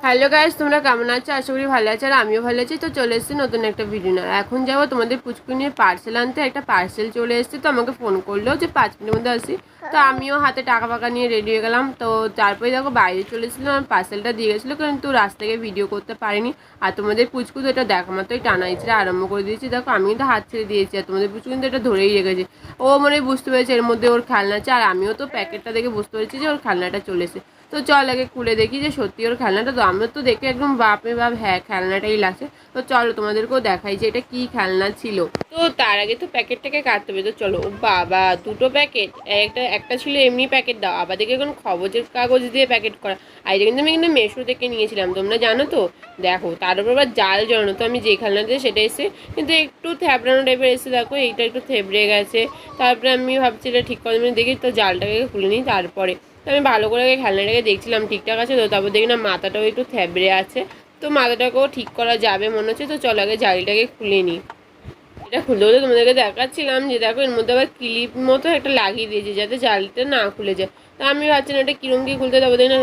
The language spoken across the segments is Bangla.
হ্যালো গাইস, তোমরা কেমন আছো? আশা করি ভালো আছো। আর আমিও ভালো আছি। তো চলে এসেছি নতুন একটা ভিডিও না। এখন যাবো তোমাদের পুচকু নিয়ে পার্সেল আনতে। একটা পার্সেল চলে এসেছে, তো আমাকে ফোন করলো যে 5 মিনিটের মধ্যে আসি। তো আমিও হাতে টাকা ফাকা নিয়ে রেডি হয়ে গেলাম। তো তারপরে দেখো বাইরে চলে এসেছিলো, আমার পার্সেলটা দিয়ে গেছিলো, কিন্তু রাস্তা থেকে ভিডিও করতে পারিনি। আর তোমাদের পুচকু তো এটা দেখা মাত্রই টানা ইচড়া আরম্ভ করে দিয়েছি। দেখো আমি কিন্তু হাত ছেড়ে দিয়েছি, আর তোমাদের পুচকু কিন্তু এটা ধরেই রেখেছে। ও মানে বুঝতে পেরেছে এর মধ্যে ওর খেলনা আছে। আর আমিও তো প্যাকেটটা দেখে বুঝতে পেরেছি যে ওর খেলনাটা চলেছে। তো চল আগে খুলে দেখি যে সত্যি ওর খেলনাটা। তো আমরা তো দেখে একদম বাপরে বাপ, হ্যাঁ খেলনাটাই লাগছে। তো চলো তোমাদেরকেও দেখাই যে এটা কি খেলনা ছিল। তো তার আগে তো প্যাকেটটাকে কাটতে হবে। তো চলো, ও বাবা, দুটো প্যাকেট। একটা ছিল এমনি প্যাকেট দাও, আবার দেখে এখন খবরের কাগজ দিয়ে প্যাকেট করা। আর এটা কিন্তু আমি কিন্তু মেশো থেকে নিয়েছিলাম, তোমরা জানো তো। দেখো তার উপর আবার জাল জড়ানো। তো আমি যে খেলনাতে সেটা এসে কিন্তু একটু থ্যাবড়ানো টাইপের এসে, দেখো এইটা একটু থেবড়ে গেছে। তারপরে আমি ভাবছি এটা ঠিক করে দেখি, তো জালটাকে খুলে নিই। তারপরে তো আমি ভালো করে খেলনাটাকে দেখছিলাম ঠিকঠাক আছে তো, তারপর দেখি না মাথাটাও একটু থ্যাবড়ে আছে। তো মাথাটাকেও ঠিক করা যাবে মনে হচ্ছে। তো চল আগে জালিটাকে খুলে নিই। এটা খুলে হলে তোমাদেরকে দেখাচ্ছিলাম যে দেখো এর মধ্যে আবার ক্লিপ মতো একটা লাগিয়ে দিয়েছে যাতে জালটা না খুলে যায়। তা আমি ভাবছি না এটা কিরম কি খুলতে, তারপর দেখি না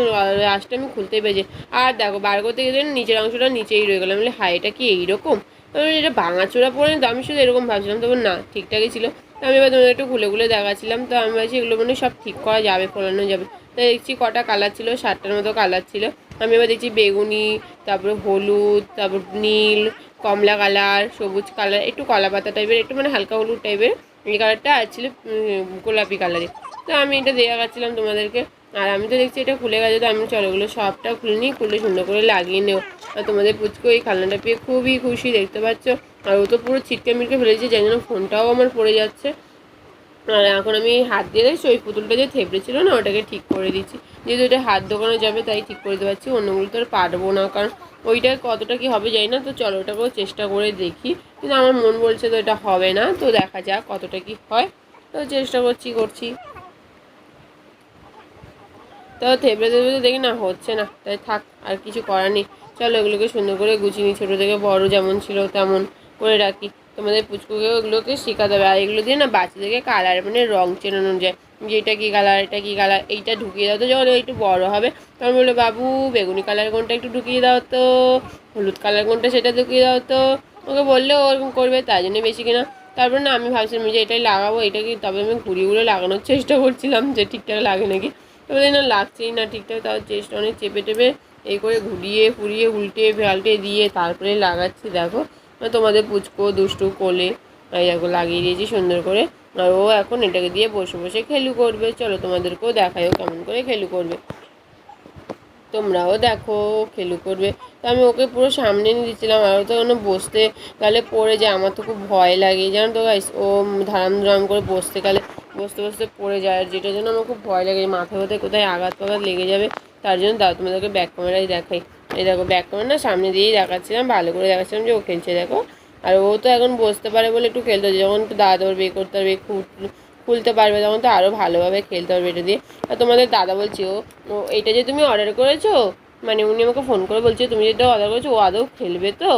লাস্টে আমি খুলতেই পেরেছি। আর দেখো বার করতে গেলে নিচের অংশটা নিচেই রয়ে গেলাম। বলে হাই, এটা কি এইরকম? তারপরে এটা ভাঙাচোরা পড়ে, তো আমি শুধু এরকম ভাবছিলাম, তবে না ঠিকঠাকই ছিল। তো আমি এবার তোমাদের একটু খুলে খুলে দেখাচ্ছিলাম। তো আমি ভাবছি এগুলো মানে সব ঠিক করা যাবে, ফোলানো যাবে। তাই দেখছি কটা কালার ছিল, 7টার মতো কালার ছিল। আমি এবার দেখছি বেগুনি, তারপরে হলুদ, তারপর নীল, কমলা কালার, সবুজ কালার, একটু কলা পাতা টাইপের, একটু মানে হালকা হলুদ টাইপের এই কালারটা আর ছিল গোলাপি কালারের। তো আমি এটা দেখাচ্ছিলাম তোমাদেরকে। আর আমি তো দেখছি এটা খুলে গেছে, তো আমি চলো ওগুলো সবটা খুলে নিই, খুলে সুন্দর করে লাগিয়ে নেব। আর তোমাদের পুচকু এই খেলনাটা পেয়ে খুবই খুশি, দেখতে পাচ্ছ। আর ও তো পুরো ছিটকে মিটকে ফেলেছে, যাই জন্য ফোনটাও আমার পড়ে যাচ্ছে। আর এখন আমি হাত দিয়ে দেখছি ওই পুতুলটা যে থেবড়ে ছিল না, ওটাকে ঠিক করে দিচ্ছি। যেহেতু এটা হাত দোকানে যাবে তাই ঠিক করে দিতে পারছি, অন্যগুলো তো আর পারবো না, কারণ ওইটা কতটা কি হবে যাই না। তো চলো ওটাকেও চেষ্টা করে দেখি, কিন্তু আমার মন বলছে তো এটা হবে না। তো দেখা যাক কতটা কি হয়। তো চেষ্টা করছি। তো থেবড়ে থেবড়ে দেখি না হচ্ছে না, তাই থাক, আর কিছু করার নেই। চলো এগুলোকে সুন্দর করে গুছিয়ে নিই, ছোটো থেকে বড় যেমন ছিল তেমন করে রাখি। তোমাদের পুচকুকে ওগুলোকে শেখাতে হবে। আর এগুলো দিয়ে না বাচ্চাদেরকে কালার মানে রং চেনানো যায়, যে এটা কী কালার, এটা কী কালার, এইটা ঢুকিয়ে দাও। তো যখন একটু বড় হবে তখন বললো বাবু বেগুনি কালার কোনটা একটু ঢুকিয়ে দাও তো, হলুদ কালার কোনটা সেটা ঢুকিয়ে দাও তো। ওকে বললে ওরকম করবে, তাই জন্য বেশি কিনা। তারপর না আমি ভাবছিলাম যে এটাই লাগাবো, এটা কি, তবে আমি ঘুরিয়ে লাগানোর চেষ্টা করছিলাম যে ঠিকঠাক লাগে নাকি। তবে না লাগছেই না ঠিকঠাক, তাও চেষ্টা অনেক চেপে টেপে এই করে ঘুরিয়ে ফুরিয়ে উল্টে পাল্টে দিয়ে তারপরে লাগাচ্ছি। দেখো তোমাদের পুচকো দুষ্টু কোলে এই দেখো লাগিয়ে দিয়েছি সুন্দর করে। আর ও এখন এটাকে দিয়ে বসে বসে খেলু করবে। চলো তোমাদেরকেও দেখায়ও কেমন করে খেলু করবে, তোমরাও দেখো খেলু করবে। তো আমি ওকে পুরো সামনে নিয়ে দিচ্ছিলাম, আর তো বসতে গেলে পড়ে যায়, আমার তো খুব ভয় লাগে জানো তো গাইস। ও ধারাম ধারাম করে বসতে গেলে বসতে বসতে পড়ে যায়, আর যেটার জন্য আমার খুব ভয় লাগে, মাথা ব্যথায় কোথায় আঘাত ফাঘাত লেগে যাবে। তার জন্য দাও তোমাদেরকে ব্যাক ক্যামেরায় দেখাই। এই দেখো ব্যাক ক্যামেরা না সামনে দিয়েই দেখাচ্ছিলাম, ভালো করে দেখাচ্ছিলাম যে ও খেলছে দেখো। আর ও তো এখন বসতে পারে বলে একটু খেলতে হচ্ছে, যখন একটু দাদা বের করতে পারবে, খুলতে পারবে, তখন তো আরও ভালোভাবে খেলতে পারবে এটা দিয়ে। আর তোমাদের দাদা বলছি ও এইটা যে তুমি অর্ডার করেছো, মানে উনি আমাকে ফোন করে বলছে তুমি যেটা অর্ডার করেছো ও আদৌ খেলবে তো।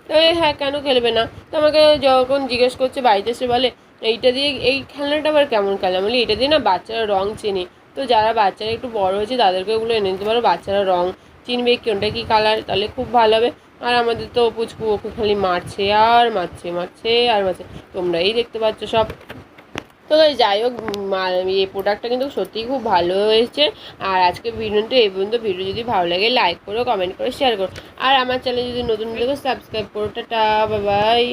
তো হ্যাঁ, কেন খেলবে না। তো আমাকে যখন জিজ্ঞেস করছে বাড়িতে এসে বলে এইটা দিয়ে এই খেলনাটা আবার কেমন খেলনা, বলি এটা দিয়ে না বাচ্চারা রং চেনে। তো যারা বাচ্চারা একটু বড় হয়েছে তাদেরকে ওগুলো এনে দিতে পারো, বাচ্চারা রং চিনবে কোনটা কী কালার, তাহলে খুব ভালো হবে। আর আমাদের তো পুচকু ওকে খালি মারছে আর মারছে, তোমরাই দেখতে পাচ্ছ সব। তো যাই হোক, এই প্রোডাক্টটা কিন্তু সত্যিই খুব ভালো হয়েছে। আর আজকে ভিডিওটা এই পর্যন্ত। ভিডিও যদি ভালো লাগে লাইক করো, কমেন্ট করো, শেয়ার করো। আর আমার চ্যানেল যদি নতুন হলে সাবস্ক্রাইব করো। Tata, bye bye.